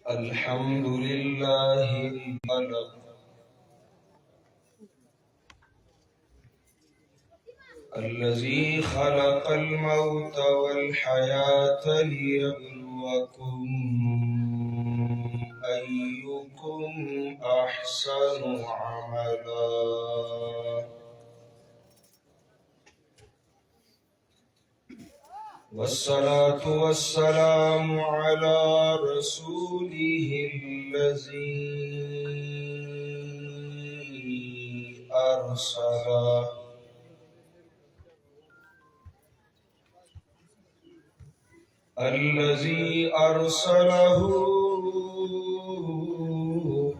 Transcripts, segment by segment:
الحمد لله الخلق الذي خلق الموت والحياة ليبلوكم أيكم أحسن عملا والصلاة والسلام على رسوله الذي أرسله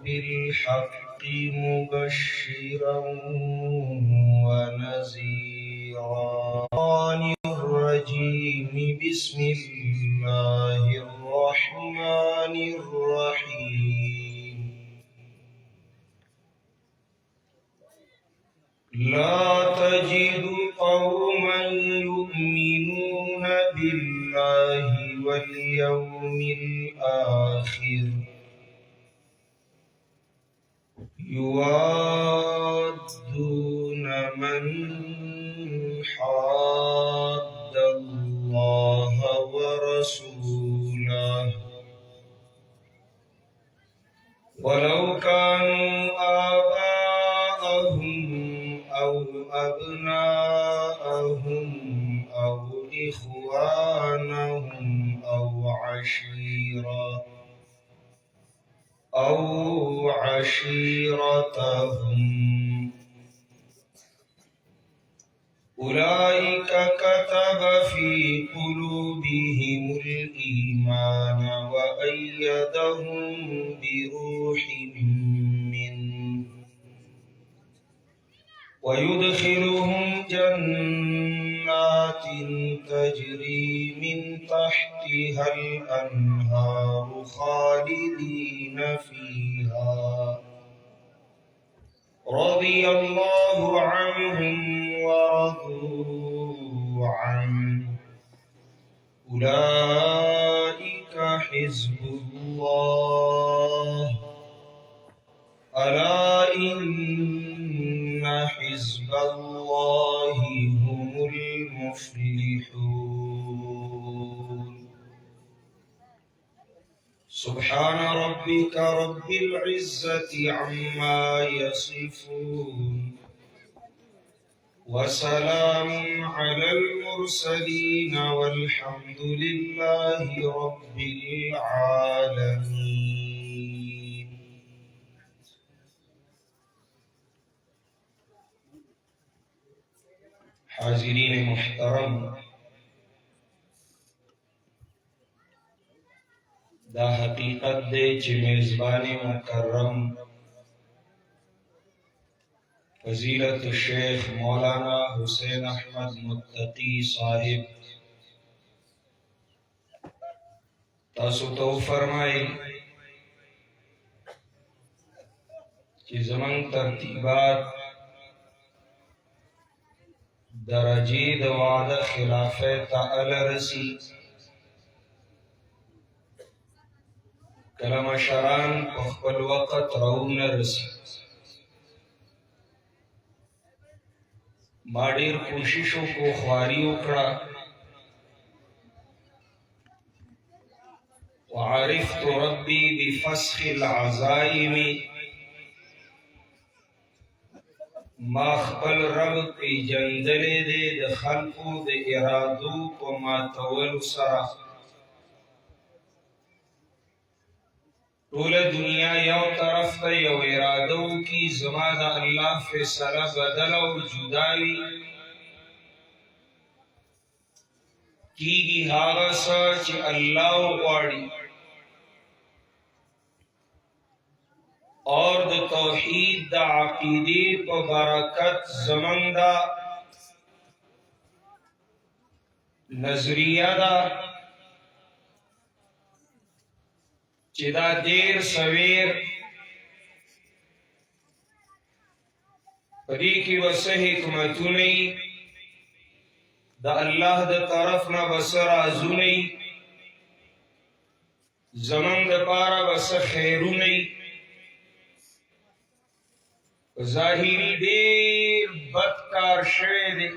بالحق مبشرا ونذيرا الرجيم بسم الله الرحمن الرحيم لا تجد قوما يؤمنون بالله واليوم الآخر يوادون من حاد الله ورسوله ولو كانوا آباءهم أو أبناءهم أو إخوانهم أو عشيرتهم أولئك كتب في قلوبهم الإيمان وأيدهم بروح منه ويدخلهم جنات تجري من تحتها الأنهار خالدين فيها رضي الله عنهم ورضوا عنه أولئك حزب الله ألا إن حزب الله هم المفلحون سبحان ربك رب العزة عما يصفون وسلام على المرسلين والحمد لله رب العالمين. حاضرین محترم، دا حقیقت دے چې میزبان مکرم فضیلت الشیخ مولانا حسین احمد متقی صاحب تاسو تو فرمائی چې زمن ترتیبات درجی د وعده خلافه تعالی رسی کلم شران په خپل وقت راون رسی ما ډیر کوشش وکړو خواري وکړه وعرفت ربي بفسخ العزائم ما خپل رب پی جندلې دې د خلقو د ارادو په ماتول سره ټول دنیا یو طرف ته یو ارادو کی زما د الله فیصله بدل او جداوی کیږي هغه څه چې الله غواړي اور د توحید د عقیدې په برکت زمنګ دا نظریه دا چې دا دیر سویر پدې کې وسه حکمتونه دا الله د طرف نه بسر ازونی زمن د پاره بس خیرونه ظاهری ډیر بدکار شوی دی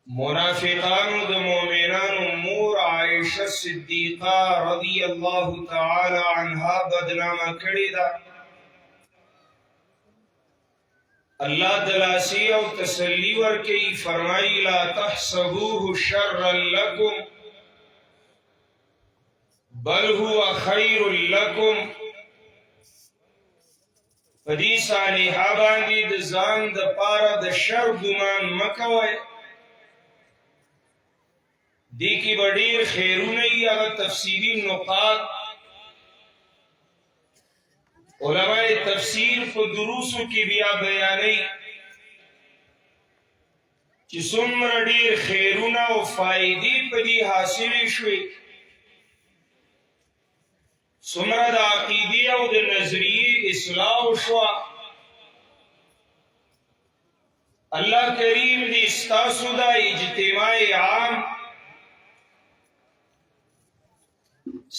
منافقانو د مؤمنانو مور عائشه صدیقه رضی الله تعالی عنها بدنامه کړی ده الله دلاسی او تسلی ورکی فرمائی لا تحسبوه شرا لکم بل هو خیر لکم پدی صالحہ باندی د ځان د پاره د شر ګمان مکوئ دی کی بڑیر خیرونه یا تفسیری نقاط علماء تفسیر په دروسو کې بیا بیانې چې څومره ډیر خیرونه او فائدې په دې حاصلې شوې څومره د عقیدې او د نظریې اصلاح شو الله کریم دې ستاسو د اجتماع عام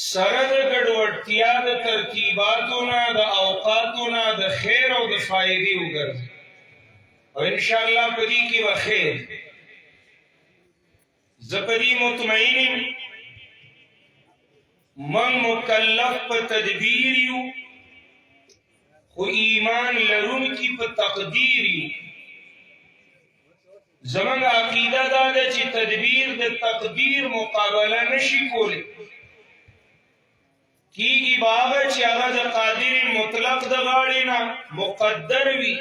سره د ګډوډتیا د ترتیباتونه د اوقاتونه د خیر او د فائدې وګرځي او ان شاء الله پدې کې به خیر زپری مطمئن من مکلف په تدبیر یو خو ایمان لرون کی په تقدیر یو زمونږ عقیده دا ده چې تدبیر د تقدیر مقابله نشي کولی کیږي بابا چې هغه د قادر مطلق د غاړې نه مقدر وي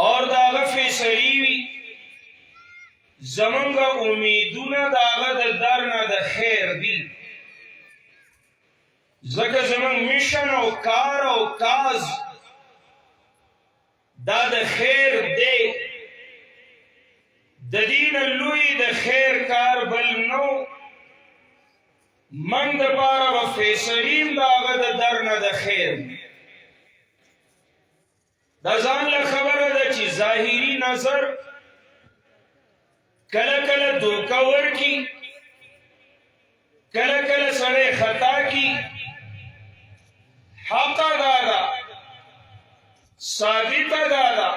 اور دا هغه فیصلې وي زمونږ امیدونه د هغه د در نه د خیر دي ځکه زمونږ میشن او کار او کاز دا د خیر دی د دین لوی د خیر کار بل نو من د پاره و فیصلیم دا هغه د در نه د خیر دا ځان له خبره ده چې ظاهري نظر کله کله دوکه ورکي کله کله سړی خطا کی حق دا ده ثابت دا ده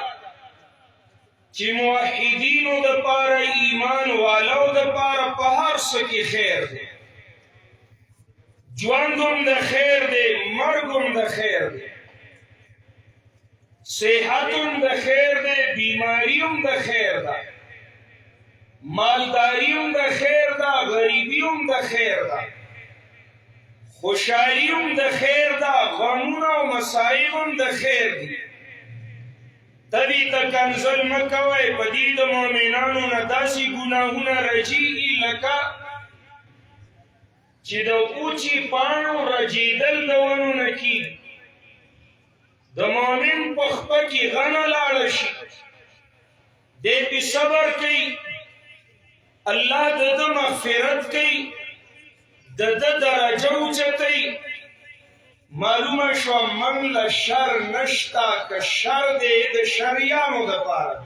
چې موحدینو د پاره ایمان والو د پاره په هر څه کې خیر دی ژوندم د خیر دی مرګم د خیر دی صحتم د خیر دی بیماریم د خیر ده مالداریم د خیر ده غریبیم د خیر ده خوشحالیم د خیر ده غمونه او مصائبم د خیر دي تبي تکنزل مکوئ په دې د مؤمنانو نه داسې ګناهونه رجیږي لکه چې د اوچی پاڼو رجیدل د ونو نه کیږي د مؤمن په خپه کې غنه لاړه شي دی پې صبر کوي الله د ده مغفرت کوي د ده درجه اوچتوي معلومه شوه من له شر نشته که شر دی د شریانو دپاره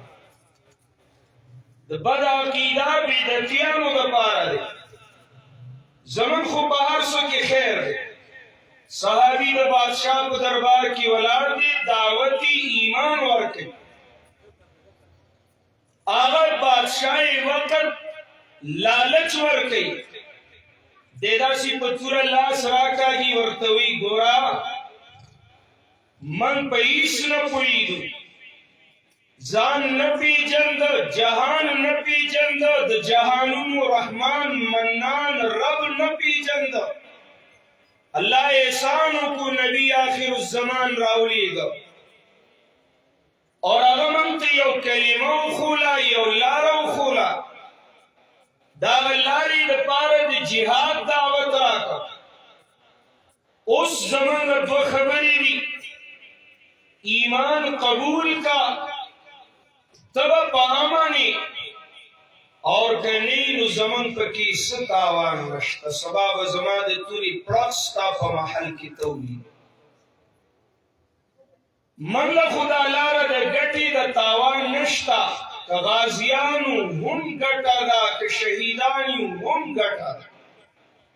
د بد عقیده بدعتیانو دپاره دی زمون خو په هر څه کې خیر دی صحابي د بادشاہ په دربار کې ولاړ دي دعوتي ایمان ورکړي هغه بادشاہ وقت لالچ ورکړي د داسې په توره لاس راکاږي ورته وی ګوره من په هیڅ نه پوهېږم ځان نه پیژند جهان نه پیژند د جهانونو رحمان منان رب نه پیژند الله احسان کو نبی آخر الزمان راولیږه اور هغه موږ ته یو کلمه وښوله یو لاره وښوله دا لارې دپاره د جهاد دعوت راکړه اوس زمونږ دوه خبرې دي ایمان قبول کا تب پامانی اور کنی نو زمن پکی ستاوان نشتا سباب زما د توری پرستا په محل کی تولی من له خدا لاره د ګټي د تاوان نشتا که غازیانو هم ګټه ده که شهیدان یو هم ګټه ده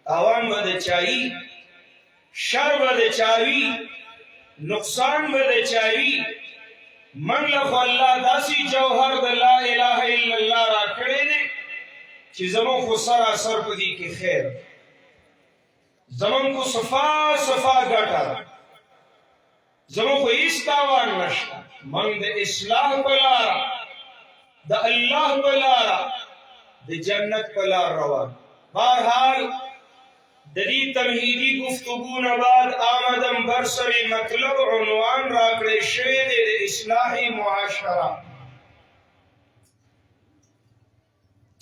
تاوان به د چایي شر به د چاوي نقصان به د چاوي من له خو الله داسې جوهر د لا اله الا الله راکړی دی چې زمون خو سراسر په دې کې خیر زمون کو صفا صفا ګټه ده زمون خو هیڅ تاوان نشته من د اصلاح په لاره د الله په لاره د جنت په لار روان بهرحال د دې تمهیدي گفتگو نه بعد آمدم بر سر مطلب عنوان راکړی شوی دی د اصلاح معاشره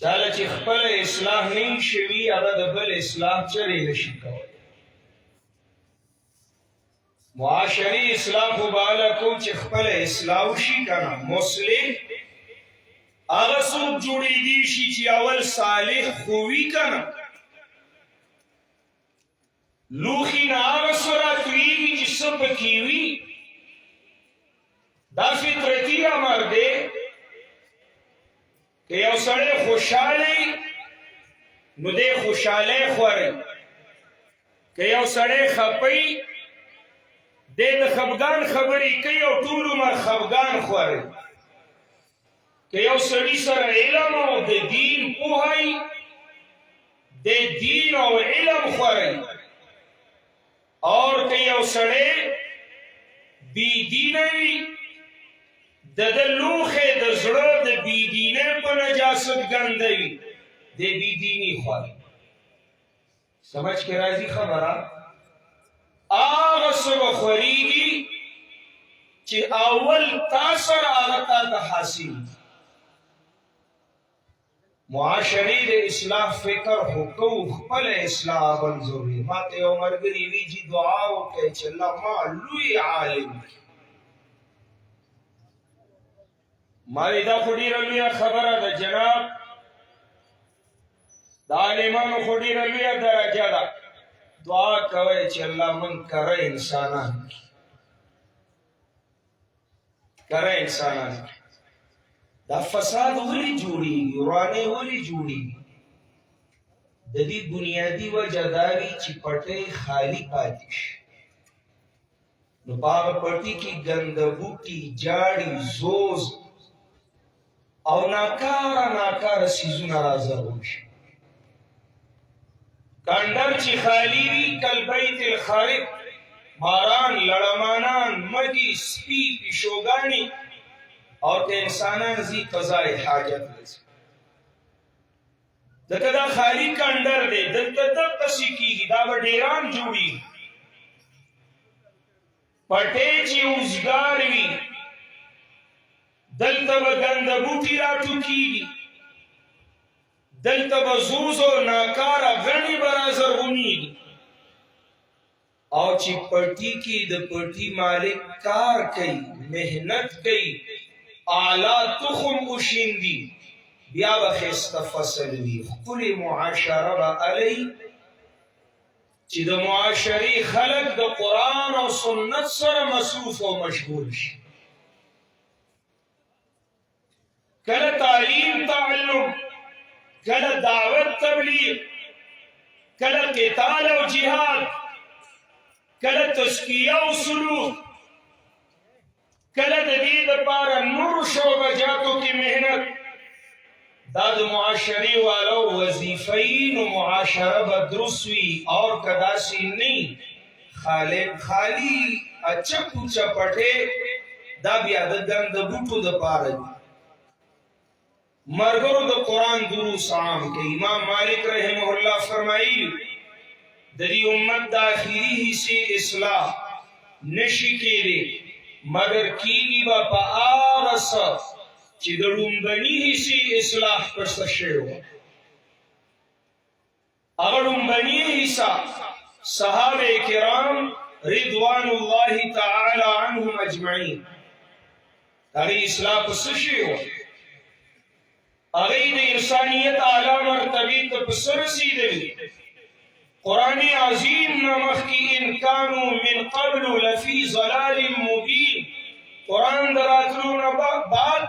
چاله چې خپل اصلاح نه شوي هغه د بل اصلاح چرې نشي کولی معاشري اصلاح خو به هله کوو چې خپل اصلاح وشي که نه مصلح هغه څوک جوړېدی شي چې اول صالح خو وي که نه لوخي نه هغه څه راتویږي چې څه پکې وي دا فطرتي امر دی که یو سړی خوشحاله نو دی خوشحالی خوري که یو سړی خپي دی د خفګان خبرې کوي او ټول عمر خفګان خوري که یو سړي سره علم او د دین پوهی د دین او علم خوري اور که یو سړی بی دینه وي د ده لوښی د زړه د بی دینۍ په نجاست ګنده وي د بی دیني خوري سمجھ کې راځي خبره هغه څه به خورېږي چې اول تا سره هغه تا ته حاصل معاشرې د اصلاح فکر خو کوو خپل اصلاح منظور وي ما ته یو ملګري وي چې دعا وکړئ چې الله ما لوی عالم کړي ما وی دا خو ډېره لویه خبره ده جناب د عالمانو خو ډېره لویه درجه ده دعا کوئ چې الله من کره انسانان کره انسانان دا فساد ولې جوړېږي ورانې ولې جوړېږي د دې بنیادي وجه دا وي چې پټۍ خالي پاتې شي نو په هغه پټي کې ګنده بوټي جاړي زوز او ناکاره څیزونه راځرول شي کندر چې خالی وي کالبیت الخارب ماران لړمانان مږي سپي پیشوګانې او که انسانان ځي قضای حاجت لري ځکه دا خالی کندر دی دلته دقسې کېږي دا به ډېران جوړېږي پټۍ چې اوزګار وي دلته به ګنده بوټي راټوکېږي دلته به زوز او ناکاره غڼې به رازرغونېږي او چې پټي کې د پټي مالک کار کوي محنت کوي اعلی تخم وشیندي بیا به ښایسته فصل وي ښکلې معاشره به هلی چې د معاشرې خلک د قرآن او سنت سره مصروف او مشغول شي کله تعلیم تعلم کله دعوت تبلیغ کله قتال او جهاد کله تزکیه او سلوک کله د دې دپاره نورو شعبجاتو کې محنت دا د معاشرې والو وظیفه وي نو معاشره به درست وي اور که داسې نه خالي اچه پوچه پټې دا بیا د ګنده بوټو دپاره دي مرګرو د قرآن دروس عام کې امام مالک رحمه الله فرمایي د دې امت د آخري حصې اصلاح نشي کېدی مگر کېږي به په هغه څه چې د لومبني حصې اصلاح پر څه شوی وه هغه لومبني حصه صحابه کرام رضوان الله تعالی عنهم اجمعین هغې اصلاح په څه شوی وه هغې د انسانیت اعلی مرتبې ته په څه رسېدلي قرآن عظیم نمخ کی ان کانو من قبل لفی ضلال مبین قرآن دراتلون بعد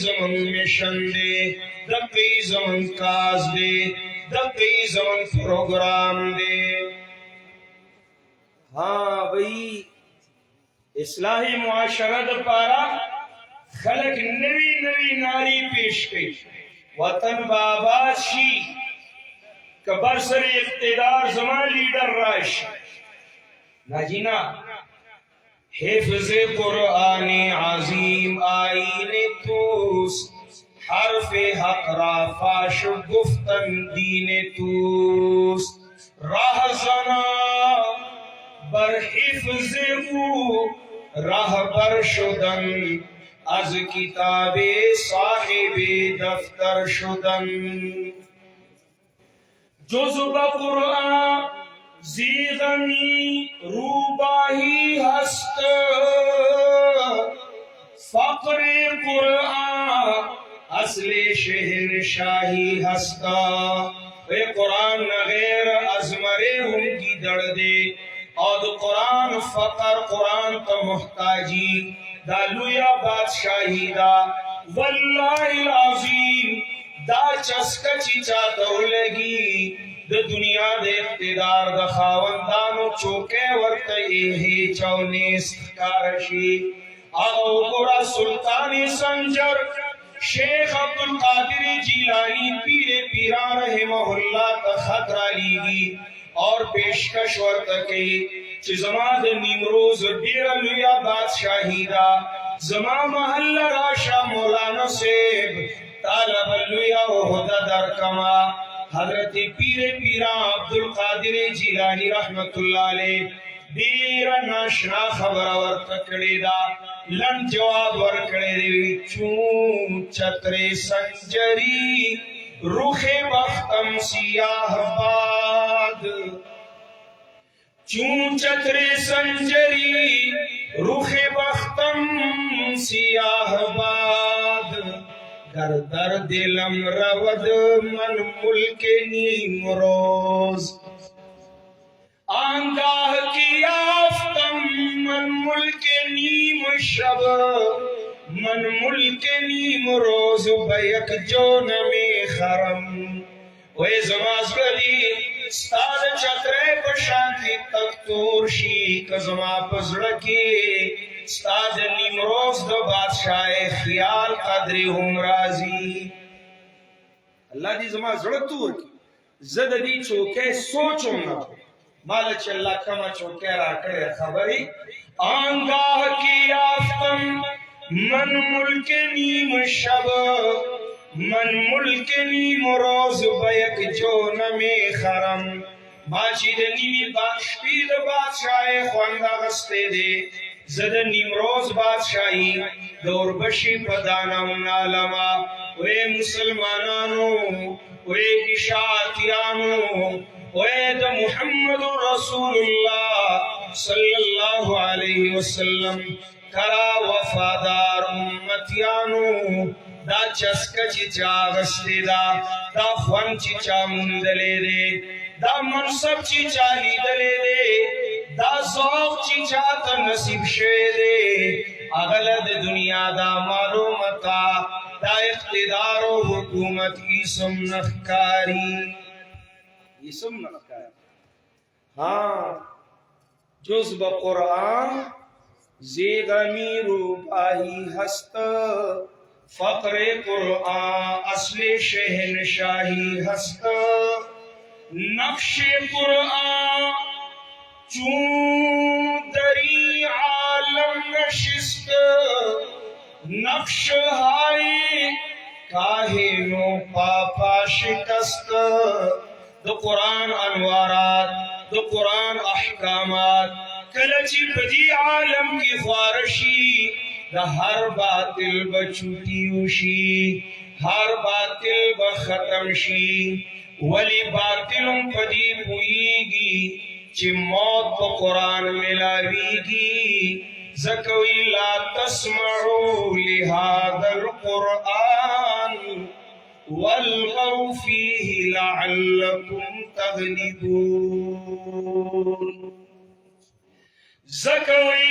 زمن مشن دے دقی زمن کاز دے دقی زمن پروگرام دے ہاں بھئی اصلاحی معاشرہ دا پارا خلق نوی نوی ناری پیش کی وطن باباد شی کبر سر اقتدار زمان لیڈر راش ناجینا حفظ قرآن عظیم آئین توس حرف حق را فاش گفتن دین توس راہ زنا بر حفظ او راہ بر شدن از کتاب صاحب دفتر شدن جزب قرآن زیغمی روباہی ہست فقر قرآن اصل شہنشاہی ہستا اے قرآن نغیر ازمرے ہم کی دردے اور قرآن فقر قرآن کا محتاجی دا لویا بادشاہی دا واللہ العظیم دا چسکا چیچا تو لگی دا دنیا دے اقتدار دا خاوندانو چوکے ورطا ایہی چونیست کارشی آغا گورا سلطانی سنجر شیخ عبدالقادر جیلانی پیر پیران رحمہ اللہ تا خطرہ لیگی اور پیشکش ورطا کی چی زمان دا نیمروز دیر لویا بادشاہی دا زمان محل راشا مولانا سیب طالب اللویا وحدہ در کما حضرت پیر پیران عبدالقادر جیلانی رحمت اللہ علیہ دیر ناشنا خبر ورکڑی دا لن جواب ورکڑی دی چون چتر سنجری روخ بختم سیاہ باد چون چتر سنجری روخ بختم سیاہ باد گر در دلم رود من ملک نیم روز آنگاہ کی آفتم من ملک نیم شب من ملک نیم روز بیک جونم خرم وی زماز گلی ستاد چترے پشانتی تک تورشی کزما پزڑکی ستاد نیمروز دو بادشاہ خیال قدری ہم رازی اللہ دی زما زڑتور کی زد دی چوکے سوچوں نا مالا چھ اللہ کما چوکے را کرے خبری آنگاہ کی آفتم من ملک نیم شب من ملک نیم روز بیک جونم خرم باچی دا نیمی باشپی دا بادشاہ خواندہ غستے دے زد نیمروز بادشاہی دور بشی پدانم نالما وے مسلمانانو وے اشاعتیانو وے دا محمد رسول اللہ صلی اللہ علیہ وسلم کرا وفادار امتیانو دا چسکا چیچا غستے دا خوان چیچا مندلے دے دا منصب چیچا لیدلے دے دا ذوق چیچا تا نصیب شوے دے اغلد دنیا دا معلومتا دا اقتدار و حکومت اسم نخکاری اسم نخکاری ہاں جزب قرآن زیغمی روباہی ہست فقر قرآن اصل شہنشاہی ہست نقش قرآن چون دری عالم نشست نقش ہائی کاہے نو پاپا شکست دو قرآن انوارات دو قرآن احکامات کلچی بدی عالم کی خوارشی دا ہر باطل بچوٹیوشی ہر باطل بختم شی ولی باطلوں پدی پوئیگی چی موت کو قرآن ملاویگی زکوی لا تسمعوا لهذا القرآن والغوا فيه لعلكم تغلبون زکوی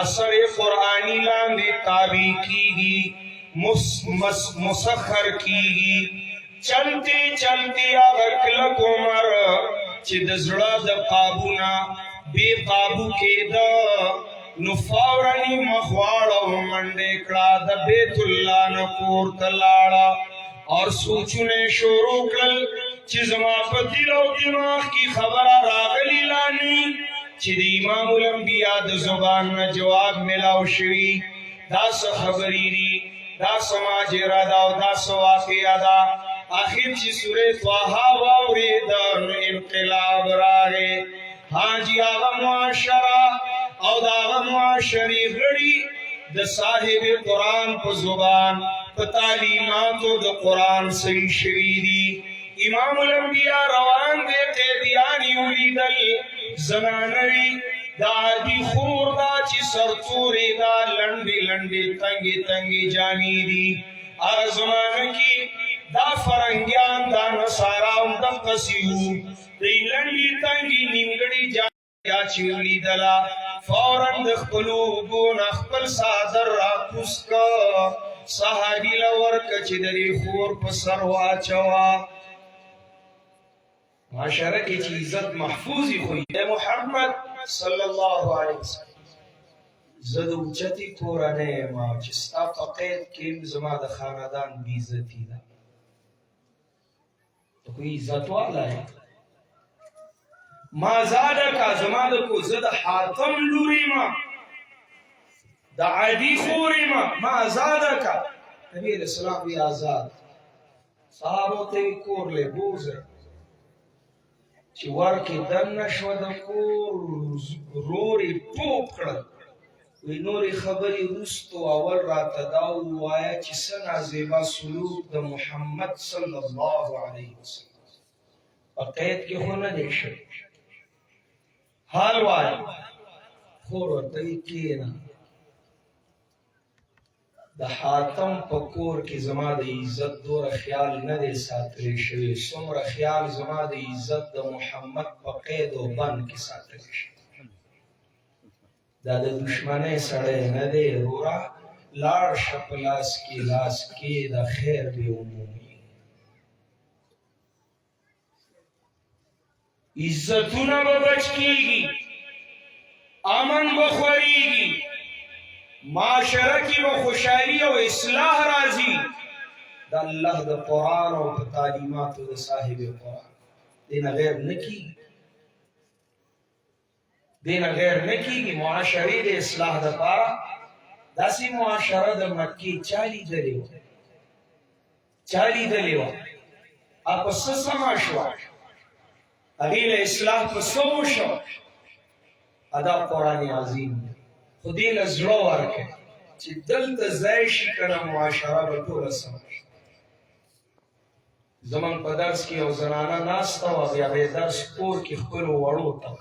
اثر قرآنی لاندې تابع کیږي مسخر کیږي چلتے چلتے هغه کلک عمر چې د زړه د قابونا بے قابو کېده نو فورنی مخواړه منډې کړه د بیت الله نه کور ته لاړه اور سوچونه شروع کړل چې زما په دل او دماغ کې خبره راغلی لانی چې د امام الانبیاء د زبان نه جواب ملاو شوی دا څه خبرې دي دا څه ماجرا ده او دا څه واقعه ده آخر چې سورې طه واورېده نو انقلاب راغی حاجی هغه معاشره او دا هغه معاشرې غړي د صاحب قرآن په زبان په تعلیماتو د قرآن صحیح شوي دي امام الانبیاء روان دی قیدیان یې ولیدل زنانوي دا عادي خور دا چې سرتورې دا لنډې لنډې تنګې تنګې جامې دي هغه زمانه کې دا فرنګیان دا نصارا هم دغسې وو دوی لنډې تنګې نیمګړې جامې چې ولیدله فوراً د خپلو اوږو نه خپل څادر راکوز که صحابي له ورکه چې د دې خور په سر واچوه معاشره کې چې عزت محفوظ وي خو محمد صلی الله علیه وسلم زه د اوچتې کورنۍ یم چې ستا په قید کې زما د خاندان بې عزتي ده ته خو عزت والا یې ما زاده کا زما د کو زه د حاتم لور یم د عدي خور یم ما زاده کا نبی علیہ السلام وی آزاد صحابو ته وی کور لی بوزه چې ورکې دننه شوه د کور رور یې ټوپ کړل وی نورې خبرې وروستو اول راته دا ووایه چې څه نازیبا سلوک د محمد صلی الله علیه وسلم په قید کې خو نه دی شوی حال وایه خور ورته وی کښېنه د حاتم په کور کې زما د عزت دوره خیال نه دی ساتلی شوی څومره خیال زما د عزت د محمد په قید و بند کې ساتلی شوی دا د دشمنۍ سړی نه دی وروره لاړ شه په لاس کې د خیر به ومومي عزتونه به بچ کېږي امن به خورېږي معاشره کې به خوشحالي او اصلاح راځي د الله د قرآن او په تعلیماتو د صاحب قرآن دینه غیر نه کېږي دینه غیر نه کېږي معاشرې د اصلاح دپاره داسې معاشره د مکې چا لیدلې وه په څه سمه شوه هغې له اصلاح په څه وشوه دا قرآن عظیم دی خو دې له زړه ورکړئ چې دلته ځای شي که نه معاشره به ټوله سمه شي زموږ په درس کې یو زنانه ناسته وه بیا به یې درس کور کې خپلو وړو ته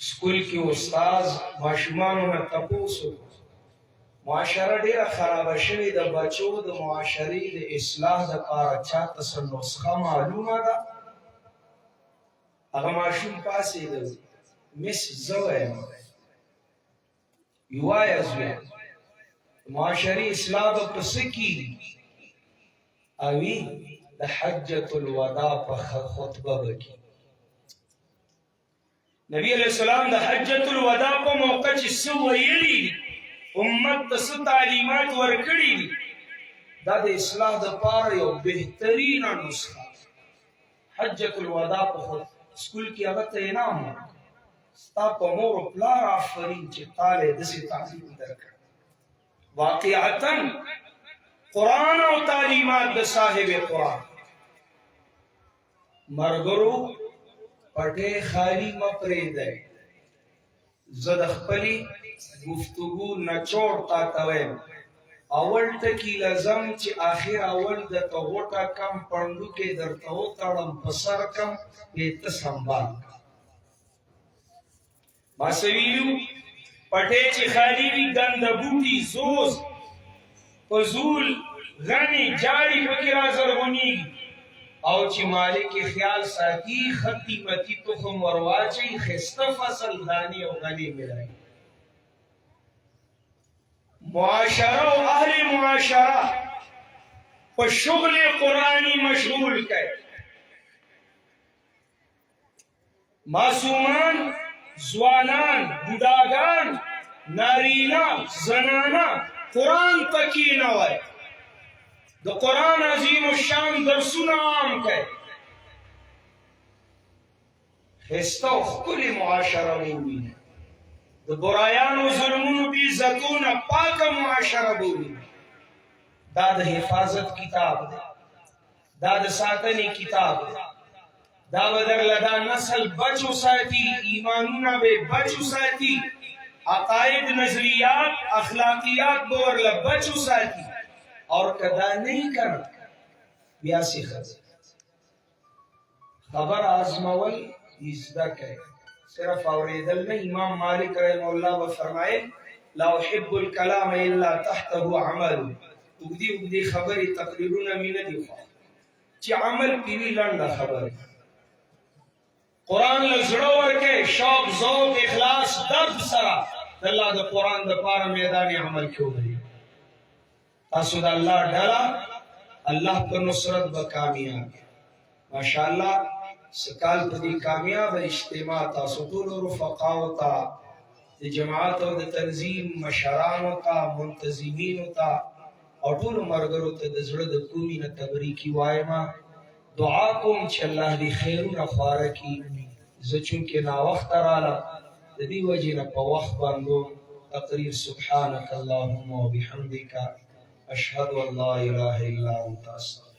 سکول کې استاذ ماشومانو نه تپوس وکړو معاشره ډېره خرابه شوې د بچو د معاشرې د اصلاح دپاره چاته څه نسخه معلومه ده هغه ماشوم پاڅېده مس زه وایم یوایه زویه معاشرې اصلاح به په څه کېږي اوی د حجة الوداع په خطبه به کېږي نبی علیہ السلام د حجة الوداع په موقع چې څه ویلي امت ته څه تعلیمات ورکړي دي دا د اصلاح دپاره یو بهترینه نسخه حجة الوداع په سکول کې هغه ته انعام ورکړ ستا په مور و پلار آفرین چې تاله داسې تعلیم درکړ واقعتا قرآن او تعلیمات د صاحب قرآن مرګرو پټې خالی مه پرېږدئ زه د خپلې گفتگو نچوړ تاته ویم اول ټکي لازم چې آخر اول درته وټاکم پنډوکې درته وتړم په سر کم بې ته سنبال ما څه ویلو پټې چې خالي وي ګنده بوټي زوز فضول غني جاري پکې رازرغونېږي او چې مالک خیال ساتي خطیمتی تخم ورواچي خسته فصل دانی او غنی ملای معاشره او اهل معاشره په شغل قرآنی مشغول کړي معصومان ځوانان بوډاګان نارینا زنانا قرآن پکې نه وای د قرآن عظیم الشان درسونه عام کړي ښایسته او ښکلې معاشره وویني د برایانو ظلمونو بې عزتونه پاکه معاشره وویني دا د حفاظت کتاب دی دا د ساتنې کتاب دی دا به درله دا نسل بچو ساتي ایمانونه به بچو ساتي عقاید نظریات اخلاقیات به ورله بچو ساتي اور کدا نہیں کرنا بیا سی خبر آزمول ازدہ کرے صرف اوریدل نہیں امام مالک رحمہ اللہ و فرمائے لا احب الکلام الا تحته عمل اگدی خبری تقریرون من دی خواہ چی عمل پیوی لنڈا خبر قرآن لزڑو ورکے شوق ذوق اخلاص درد سرا اللہ دا قرآن دا پارا میدان عمل کیوں گئی تاسو دا اللہ ڈالا اللہ پر نصرت با کامیاب ماشاءاللہ سکال پدی کامیاب اجتماع تاسو طول رفقاوتا دی جماعت و دی تنظیم مشارانوتا منتظمینوتا اور طول مرگرو تا دزڑ دا کومی نا تبریکی وائما دعا کوم چھ اللہ دی خیرون خوارکی زچون کے نا وقت رالا دی وجہ نا پا وقت باندو تقریر سبحانک اللہم و بحمدکا أشهد أن لا إله إلا أنت أستغفرك